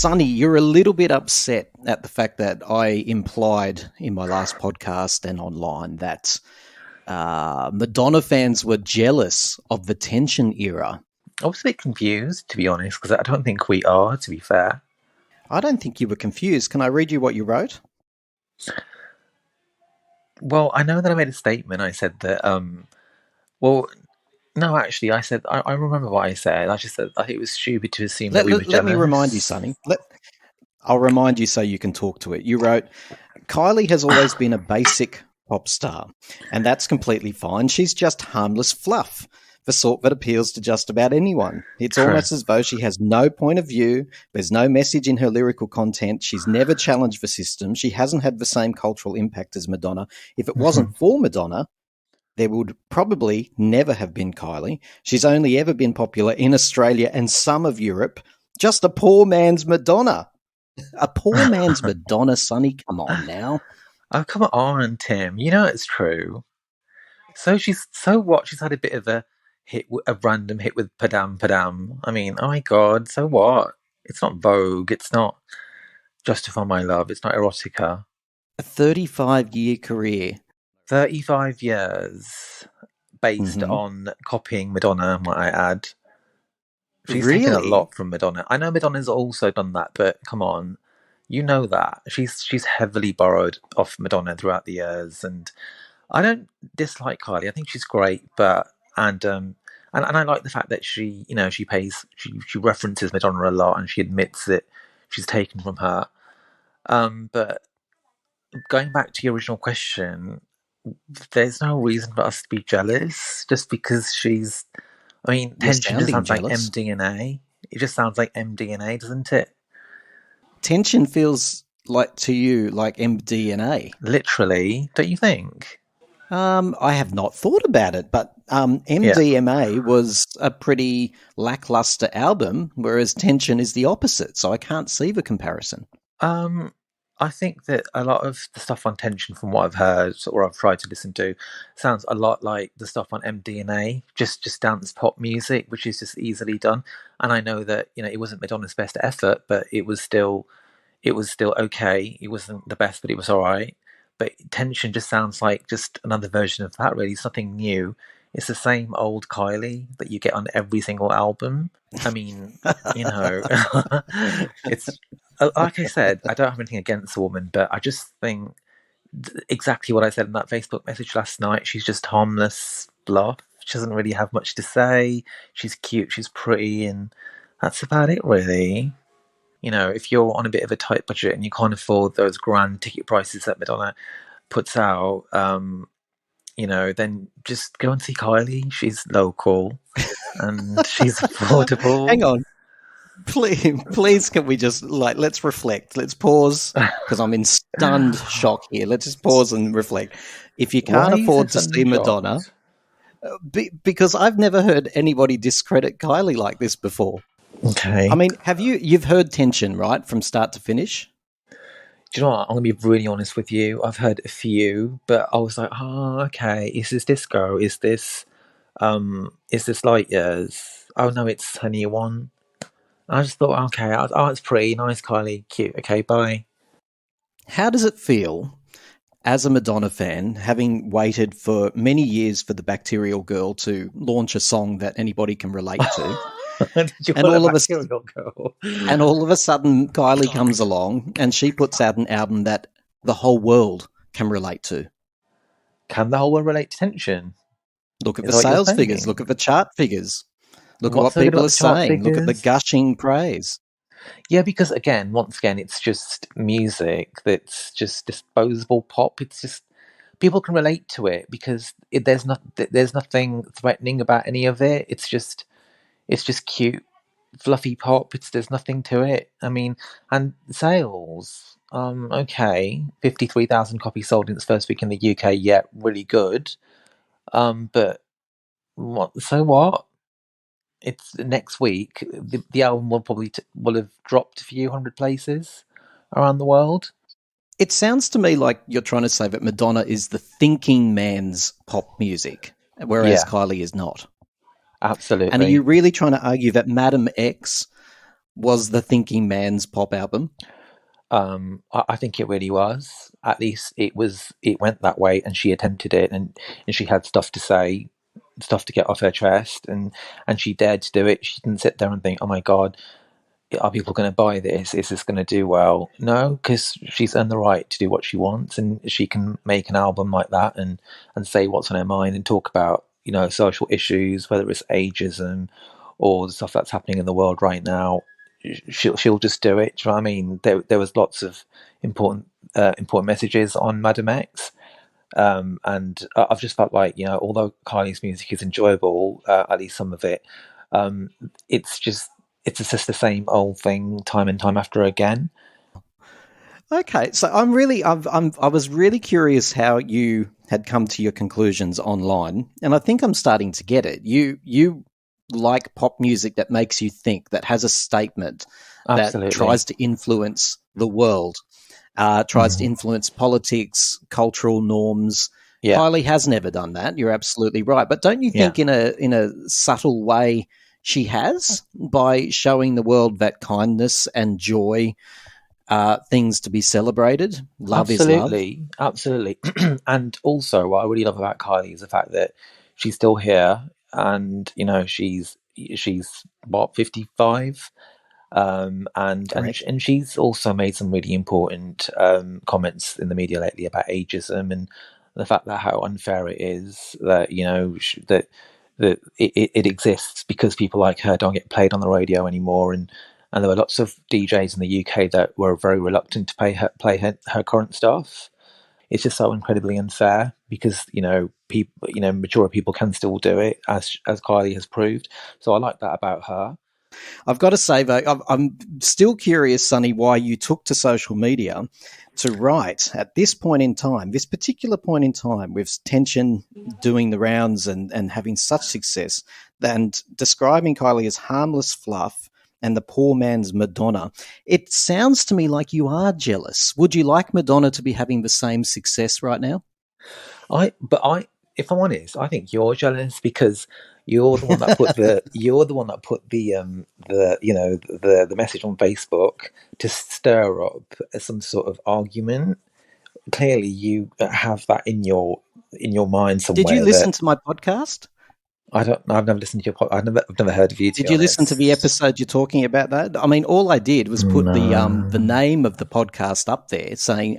Sonny, you're a little bit upset at the fact that I implied in my last podcast and online that Madonna fans were jealous of the Tension era. I was a bit confused, to be honest, because I don't think we are, to be fair. I don't think you were confused. Can I read you what you wrote? Well, I know that I made a statement. I said that, well, no, actually, I said, I remember what I said. I just said I think it was stupid to assume that we were jealous. Let me remind you, Sonny. I'll remind you so you can talk to it. You wrote, Kylie has always been a basic pop star, and that's completely fine. She's just harmless fluff, the sort that appeals to just about anyone. It's almost as though she has no point of view. There's no message in her lyrical content. She's never challenged the system. She hasn't had the same cultural impact as Madonna. If it wasn't for Madonna, there would probably never have been Kylie. She's only ever been popular in Australia and some of Europe. Just a poor man's Madonna. A poor man's Madonna, Sonny. Come on now. Oh, come on, Tim. You know it's true. So what? She's had a bit of a random hit with Padam Padam. I mean, oh my God, so what? It's not Vogue. It's not Justify My Love. It's not Erotica. A 35-year career. 35 years based on copying Madonna, might I add. She's taken a lot from Madonna. I know Madonna's also done that, but come on. You know that. She's heavily borrowed off Madonna throughout the years, and I don't dislike Kylie. I think she's great, but and I like the fact that she references Madonna a lot and she admits that she's taken from her. But going back to your original question, there's no reason for us to be jealous just because she's. I mean, Tension just sounds like MDNA. It just sounds like MDNA, doesn't it? Tension feels like to you like MDNA. Literally, don't you think? I have not thought about it, but MDMA was a pretty lackluster album, whereas Tension is the opposite, so I can't see the comparison. I think that a lot of the stuff on Tension, from what I've heard or I've tried to listen to, sounds a lot like the stuff on MDNA, just dance pop music, which is just easily done. And I know that it wasn't Madonna's best effort, but it was still okay. It wasn't the best, but it was all right. But Tension just sounds like just another version of that. Really, it's nothing new. It's the same old Kylie that you get on every single album. I mean, it's like I said, I don't have anything against the woman, but I just think exactly what I said in that Facebook message last night. She's just harmless bluff. She doesn't really have much to say. She's cute, she's pretty, and that's about it, really. If you're on a bit of a tight budget and you can't afford those grand ticket prices that Madonna puts out, then just go and see Kylie. She's local and she's affordable. Hang on. Please, can we just, let's reflect. Let's pause, because I'm in stunned shock here. Let's just pause and reflect. If you can't afford to see Madonna, because I've never heard anybody discredit Kylie like this before. Okay. I mean, you've heard Tension, right, from start to finish? Do you know what? I'm going to be really honest with you. I've heard a few, but I was like, oh, okay. Is this disco? Is this Light Years? Oh, no, it's Honey One. I just thought, okay, it's pretty nice, Kylie, cute. Okay, bye. How does it feel as a Madonna fan, having waited for many years for the Bacterial Girl to launch a song that anybody can relate to? And all of a sudden, Kylie comes along and she puts out an album that the whole world can relate to. Can the whole world relate to Tension? Look at the sales figures. Look at the chart figures. Look at what people are saying. Look at the gushing praise. Yeah, because once again, it's just music that's just disposable pop. It's just people can relate to it because there's nothing threatening about any of it. It's just cute, fluffy pop. There's nothing to it. I mean, and sales. Okay, 53,000 copies sold in its first week in the UK. Yeah, really good. But what? So what? It's next week. The album will probably will have dropped a few hundred places around the world. It sounds to me like you're trying to say that Madonna is the thinking man's pop music, whereas Kylie is not. Absolutely. And are you really trying to argue that Madam X was the thinking man's pop album? I think it really was. At least it was. It went that way, and she attempted it, and she had stuff to say, stuff to get off her chest, and she dared to do it. She didn't sit there and think, "Oh my God, are people going to buy this? Is this going to do well?" No, because she's earned the right to do what she wants, and she can make an album like that and say what's on her mind and talk about social issues, whether it's ageism or the stuff that's happening in the world right now. She'll just do it. Do you know what I mean? There was lots of important messages on Madam X. And I've just felt like, although Kylie's music is enjoyable, at least some of it, it's just the same old thing time and time after again. Okay, so I was really curious how you had come to your conclusions online, and I think I'm starting to get it. You like pop music that makes you think, that has a statement, Absolutely. that tries to influence the world, tries to influence politics, cultural norms. Yeah. Kylie has never done that. You're absolutely right. But don't you think in a subtle way she has, by showing the world that kindness and joy are things to be celebrated? Love is love. Absolutely. And also what I really love about Kylie is the fact that she's still here, and she's what, 55, and she's also made some really important comments in the media lately about ageism and the fact that how unfair it is that that it exists because people like her don't get played on the radio anymore, and there were lots of DJs in the UK that were very reluctant to play her current stuff. It's just so incredibly unfair because people, mature people can still do it, as Kylie has proved. So I like that about her. I've got to say, though, I'm still curious, Sonny, why you took to social media to write at this point in time, this particular point in time, with Tension doing the rounds and having such success, and describing Kylie as harmless fluff and the poor man's Madonna. It sounds to me like you are jealous. Would you like Madonna to be having the same success right now? If I'm honest, I think you're jealous because you're the one that put the message on Facebook to stir up some sort of argument. Clearly, you have that in your mind somewhere. Did you listen to my podcast? I've never listened to your podcast. I've never heard of you. Did you listen to the episode you're talking about? That, I mean, all I did was put the name of the podcast up there, saying,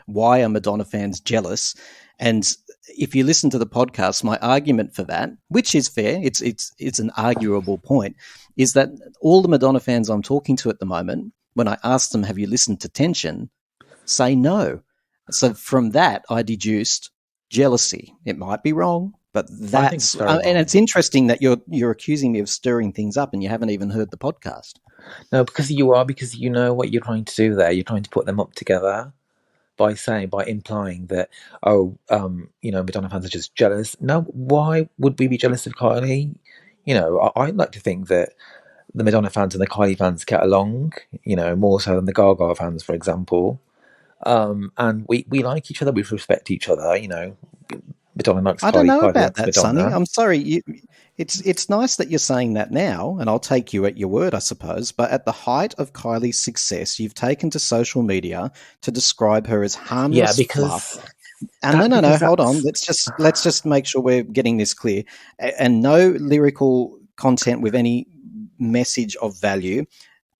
"Why are Madonna fans jealous?" And if you listen to the podcast, my argument for that, which is fair, it's an arguable point, is that all the Madonna fans I'm talking to at the moment, when I ask them, "Have you listened to Tension?" say no. So from that, I deduced jealousy. It might be wrong, but that's and it's interesting that you're accusing me of stirring things up, and you haven't even heard the podcast. No, because you know what you're trying to do there. You're trying to put them up together by implying that Madonna fans are just jealous. No, why would we be jealous of Kylie? I like to think that the Madonna fans and the Kylie fans get along, more so than the Gaga fans, for example. And we like each other, we respect each other, Madonna likes Kylie. I don't know Kylie about that, Madonna. Sonny. I'm sorry. It's nice that you're saying that now, and I'll take you at your word, I suppose. But at the height of Kylie's success, you've taken to social media to describe her as harmless fluff. And no, hold on. Let's just make sure we're getting this clear. And no lyrical content with any message of value.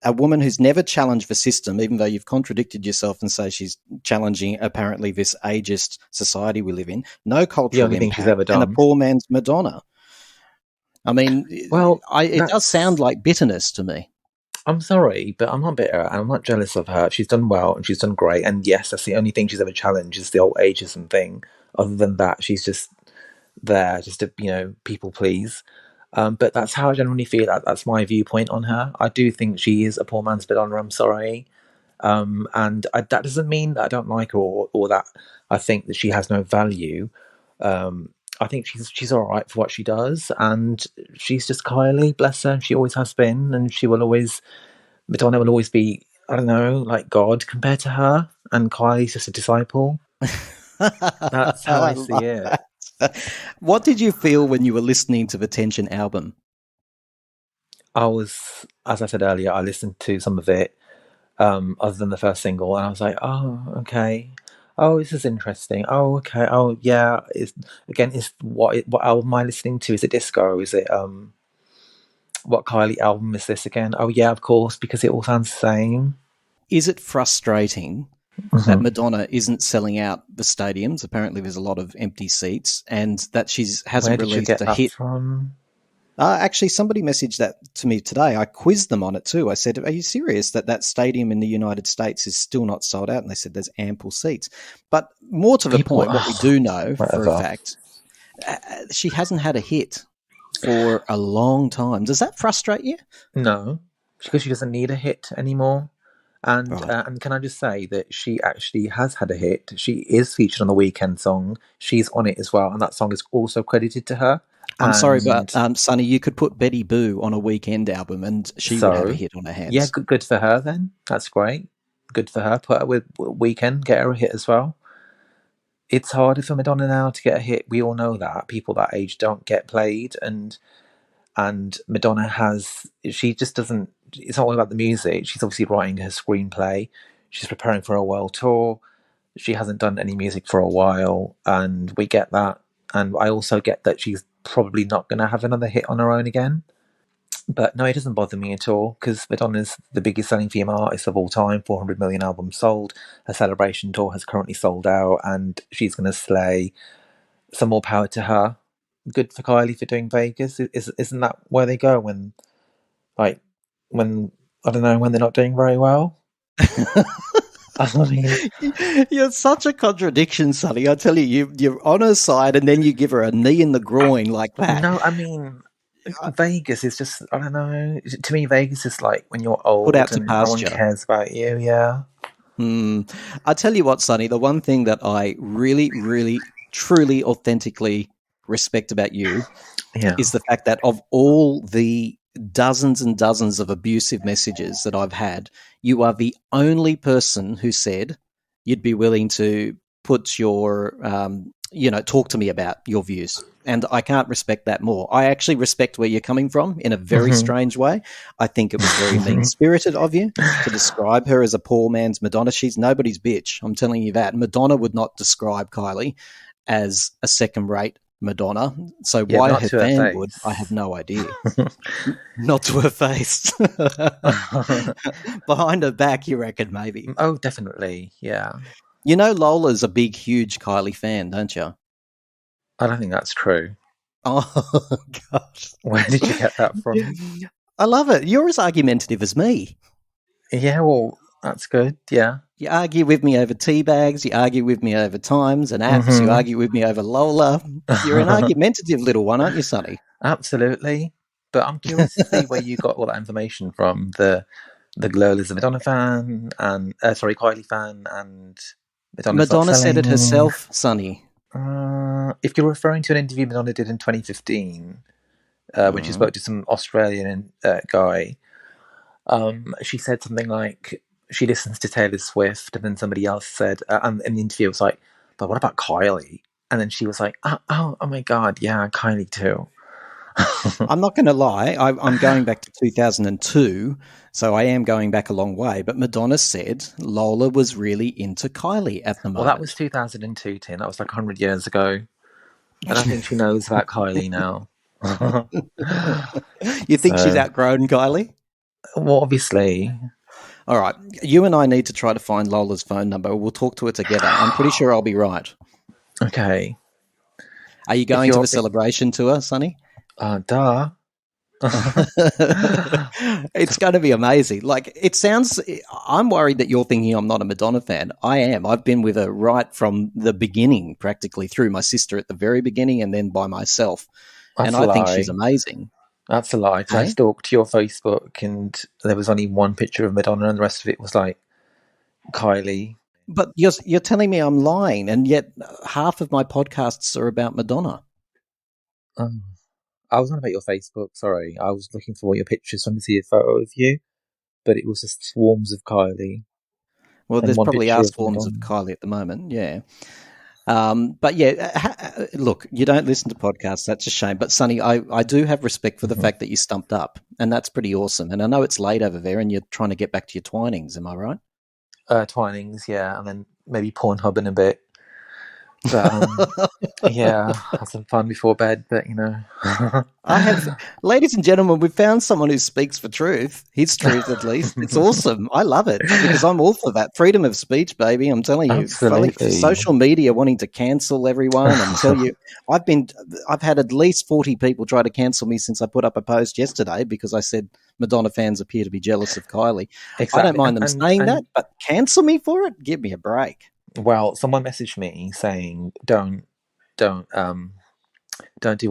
A woman who's never challenged the system, even though you've contradicted yourself and say she's challenging apparently this ageist society we live in. No cultural impact, she's ever done. And a poor man's Madonna. I mean, it does sound like bitterness to me. I'm sorry, but I'm not bitter and I'm not jealous of her. She's done well and she's done great. And yes, that's the only thing she's ever challenged is the old ageism thing. Other than that, she's just there just to, people please. But that's how I generally feel. That's my viewpoint on her. I do think she is a poor man's Madonna. I'm sorry. That doesn't mean that I don't like her or that I think that she has no value. I think she's all right for what she does, and she's just Kylie, bless her. She always has been, and Madonna will always be, I don't know, like God compared to her, and Kylie's just a disciple. That's how I see it. What did you feel when you were listening to the Tension album? as I said earlier, I listened to some of it, other than the first single, and I was like, oh, okay. Oh, this is interesting. Oh, okay. Oh, yeah. What album am I listening to? Is it disco? Is it what Kylie album is this again? Oh, yeah, of course, because it all sounds the same. Is it frustrating that Madonna isn't selling out the stadiums? Apparently, there's a lot of empty seats, and that hasn't released a hit from? Actually, somebody messaged that to me today. I quizzed them on it too. I said, "Are you serious that stadium in the United States is still not sold out?" And they said, "There's ample seats." But more to the point, what we do know for a fact, she hasn't had a hit for a long time. Does that frustrate you? No, because she doesn't need a hit anymore. And and can I just say that she actually has had a hit? She is featured on the Weekend song. She's on it as well, and that song is also credited to her. I'm sorry, but Sonny, you could put Betty Boo on a Weekend album, and she would have a hit on her hands. Yeah, good for her then. That's great. Good for her. Put her with Weekend, get her a hit as well. It's harder for Madonna now to get a hit. We all know that people that age don't get played, and Madonna she just doesn't. It's not all about the music. She's obviously writing her screenplay. She's preparing for a world tour. She hasn't done any music for a while, and we get that. And I also get that she's probably not going to have another hit on her own again. But no, it doesn't bother me at all, because Madonna's the biggest selling female artist of all time, 400 million albums sold. Her celebration tour has currently sold out, and she's going to slay. Some more power to her. Good for Kylie for doing Vegas. Isn't that where they go when I don't know, when they're not doing very well? You're such a contradiction, Sonny. I tell you, you're on her side, and then you give her a knee in the groin like that. No, I mean, Vegas is just, I don't know. To me, Vegas is like when you're old and no one cares about you. Yeah. I tell you what, Sonny, the one thing that I really, really, truly, authentically respect about you is the fact that of all the dozens and dozens of abusive messages that I've had, you are the only person who said you'd be willing to put your, talk to me about your views. And I can't respect that more. I actually respect where you're coming from in a very strange way. I think it was very mean-spirited of you to describe her as a poor man's Madonna. She's nobody's bitch. I'm telling you that. Madonna would not describe Kylie as a second-rate Madonna. So why her fan would, I have no idea. Not to her face. Behind her back, you reckon, maybe? Oh, definitely, yeah. You know Lola's a big, huge Kylie fan, don't you? I don't think that's true. Oh, gosh. Where did you get that from? I love it. You're as argumentative as me. Yeah, well, that's good, yeah. You argue with me over tea bags, you argue with me over times and apps, you argue with me over Lola. You're an argumentative little one, aren't you, Sonny? Absolutely. But I'm curious to see where you got all that information from. The Lola's a Madonna fan, and Kylie fan, and Madonna said it herself, Sonny. If you're referring to an interview Madonna did in 2015, when she spoke to some Australian guy, she said something like she listens to Taylor Swift, and then somebody else said, and in the interview was like, but what about Kylie? And then she was like, oh my God, yeah, Kylie too. I'm not going to lie, I'm going back to 2002, so I am going back a long way, but Madonna said Lola was really into Kylie at the moment. Well, that was 2002, Tim. That was like 100 years ago. And I think she knows about Kylie now. You think she's outgrown Kylie? Well, obviously. All right. You and I need to try to find Lola's phone number. We'll talk to her together. I'm pretty sure I'll be right. Okay. Are you going to the celebration tour, Sonny? Duh. It's going to be amazing. Like, it sounds, I'm worried that you're thinking I'm not a Madonna fan. I am. I've been with her right from the beginning, practically through my sister at the very beginning and then by myself. That's I think she's amazing. That's a lie. I stalked your Facebook and there was only one picture of Madonna and the rest of it was like Kylie. But you're telling me I'm lying, and yet half of my podcasts are about Madonna. I was on about your Facebook, sorry. I was looking for your pictures, trying to see a photo of you, but it was just swarms of Kylie. Well, there's probably swarms of Kylie at the moment, yeah. But yeah, look, you don't listen to podcasts. That's a shame. But Sonny, I do have respect for the fact that you stumped up, and that's pretty awesome. And I know it's late over there, and you're trying to get back to your Twinings. Am I right? Twinings, yeah, and then maybe Pornhub in a bit. But yeah, have some fun before bed. But I have, ladies and gentlemen, we've found someone who speaks for truth. His truth, at least. It's awesome. I love it because I'm all for that freedom of speech, baby. I'm telling you, absolutely. Social media wanting to cancel everyone. I'm telling you, I've had at least 40 people try to cancel me since I put up a post yesterday because I said Madonna fans appear to be jealous of Kylie. Exactly. I don't mind them saying that, but cancel me for it? Give me a break. Well, someone messaged me saying, don't do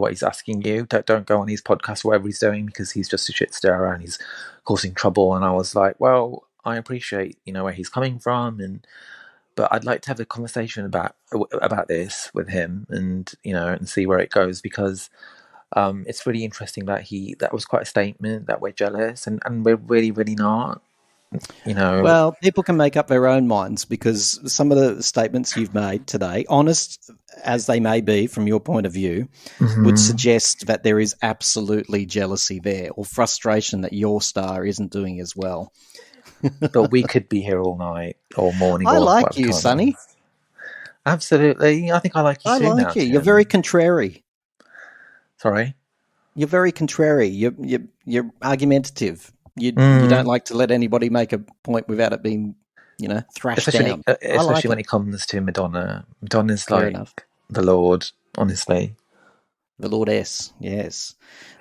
what he's asking you. Don't go on his podcast, whatever he's doing, because he's just a shit stirrer and he's causing trouble. And I was like, well, I appreciate, where he's coming from, but I'd like to have a conversation about this with him and see where it goes, because it's really interesting that was quite a statement that we're jealous and we're really, really not. Well, people can make up their own minds because some of the statements you've made today, honest as they may be from your point of view, would suggest that there is absolutely jealousy there or frustration that your star isn't doing as well. But we could be here all night or morning. I like you, Sonny. Absolutely. I think I like you too. I like you. Tim. You're very contrary. Sorry? You're very contrary. You're argumentative. You don't like to let anybody make a point without it being, thrashed down. Especially when it comes to Madonna. Madonna's Fair enough. The Lord, honestly. The Lordess, yes.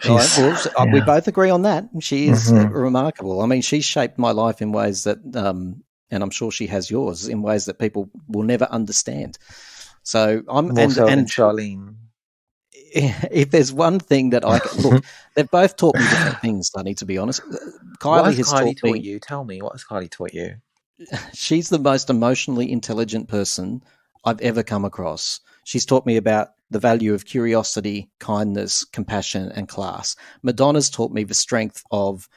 Right, we both agree on that. She is remarkable. I mean, she's shaped my life in ways that, and I'm sure she has yours, in ways that people will never understand. So I'm and Charlene. If there's one thing that look, they've both taught me different things, Sonny, to be honest. Kylie has taught you. Tell me, what has Kylie taught you? She's the most emotionally intelligent person I've ever come across. She's taught me about the value of curiosity, kindness, compassion, and class. Madonna's taught me the strength of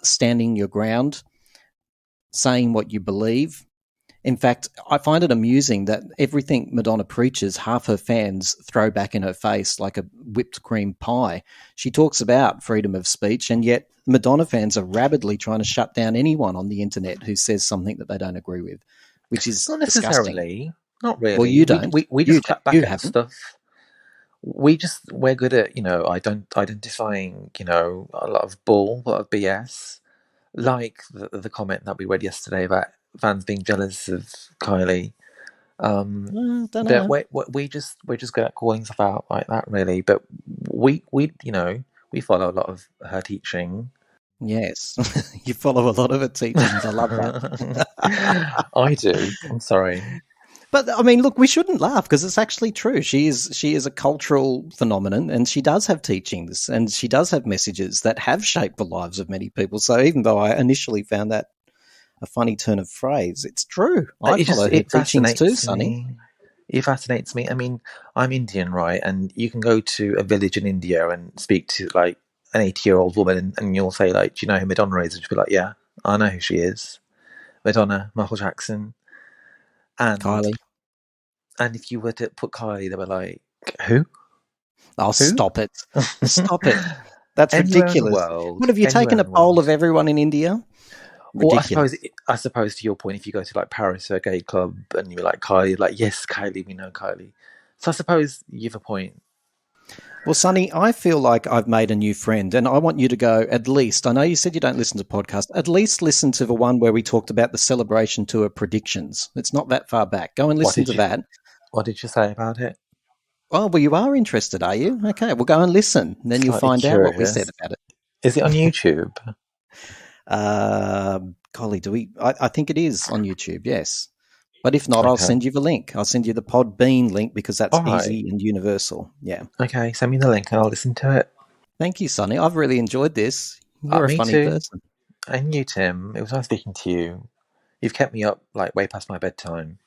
standing your ground, saying what you believe. In fact, I find it amusing that everything Madonna preaches, half her fans throw back in her face like a whipped cream pie. She talks about freedom of speech, and yet Madonna fans are rabidly trying to shut down anyone on the internet who says something that they don't agree with, which is not necessarily. Disgusting. Not really. Well, you don't. We just cut back at stuff. We're good at, identifying, a lot of bull, a lot of BS. Like the comment that we read yesterday about fans being jealous of Kylie. We're just good at calling stuff out like that, really. But we follow a lot of her teaching. Yes, you follow a lot of her teachings. I love that. I do. I'm sorry. But I mean, look, we shouldn't laugh because it's actually true. She is a cultural phenomenon, and she does have teachings, and she does have messages that have shaped the lives of many people. So even though I initially found that a funny turn of phrase, it's true. I follow her teachings too, Sonny. It fascinates me. I mean, I'm Indian, right? And you can go to a village in India and speak to like an 80-year-old woman, and you'll say, like, "Do you know who Madonna is?" And she'll be like, "Yeah, I know who she is. Madonna, Michael Jackson." And Kylie. And if you were to put Kylie, they were like, who? Oh, who? Stop it. Stop it. That's ridiculous. What, have you taken a poll of everyone in India? Ridiculous. Well, I suppose to your point, if you go to like Paris or a gay club and you're like Kylie, like, yes, Kylie, we know Kylie. So I suppose you have a point. Well, Sonny, I feel like I've made a new friend, and I want you to go at least, I know you said you don't listen to podcasts, at least listen to the one where we talked about the Celebration Tour predictions. It's not that far back. Go and listen to that. What did you say about it? Oh, well, you are interested, are you? Okay, well, go and listen, and then you'll find out what we said about it. Is it on YouTube? Golly, I think it is on YouTube, yes. But if not, I'll send you the link. I'll send you the Podbean link because that's easy and universal. Yeah. Okay, send me the link and I'll listen to it. Thank you, Sonny. I've really enjoyed this. You're a funny person. And you, Tim. It was nice speaking to you. You've kept me up like way past my bedtime.